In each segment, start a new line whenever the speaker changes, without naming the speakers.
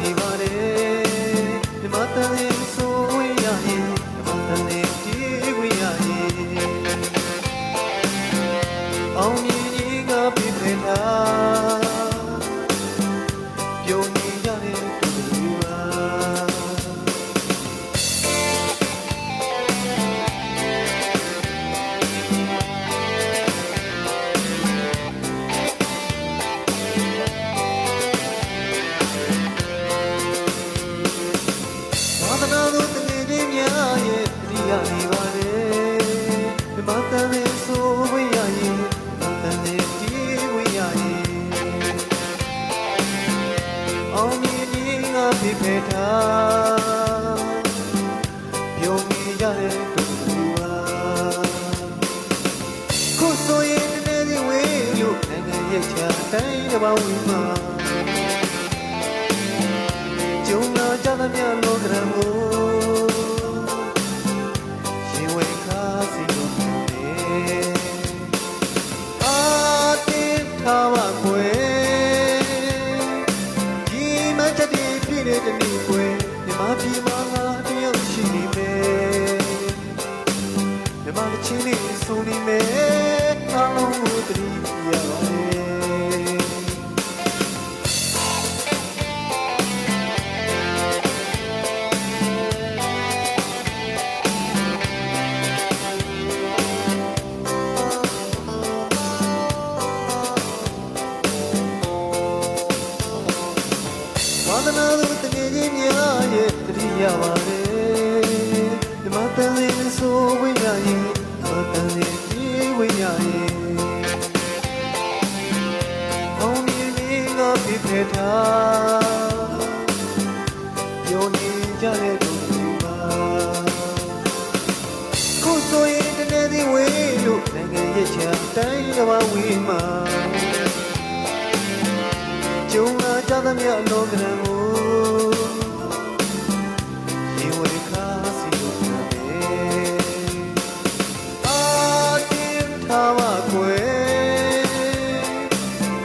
နေပါတယ်မြမတန်လေးဆိုဝင်ရရင်မြမတန်လေးဒီဝင်ရရင်အောင်မြင်ကြီးကပြည့်နေတာပြုံးနေရတဲ့သူပါရနေပါလေမြမတန်လေးဆိုဝင်ရရင်မြမတန်လေးဒီဝင်ရရင်အောင်မြင်ကြီးငါဖိဖက်တာပြုံးနေရတဲ့သူပါခုဆိုရင်တနေ့ဒီဝေးလို့နိုင်ငံရဲ့ချာတိုင်းတစ်ပေါင်းဝင်မှာကျုံလာကြသမျှလောကရန်ကိုထားပါခွေဒီမချက်ဒီပြည့်တဲ့နေ့ခွေမြမပြည်မှာငါတယောက်ရှိနေမယ်မြမတစ်ချင်းလေးဆိုနေမယ်အားလုံးကိုတတိရပါလေဝါသနာတို့တကယ်ကြီးများရဲ့တတိယပါလေမြမတန်လေးဆိုဝင်ရရင်မြမတန်လေးဒီဝင်ရရင်အောင်မြင်ကြီးကပြည့်ဖက်တာပြောနေကြတဲ့သူပါခုဆိုရင်တနေ့ဒီဝေးလို့နိုင်ငံရဲ့ချမ်းတိုင်းတစ်ပါးဝေးမှာကျုံလာကြသမျှလောကရန်ကိုရေဝေခါစီလို့ပြောတယ်အာတင်ထားပါခွေ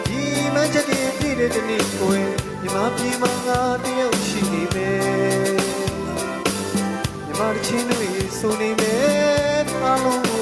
ဒီမချက်ဒီပြည့်တဲ့နေ့ခွေမြမပြေမငါတယောက်ရှိနေမယ်မြမတစ်ချင်းတွေဆိုနေမယ်အားလုံး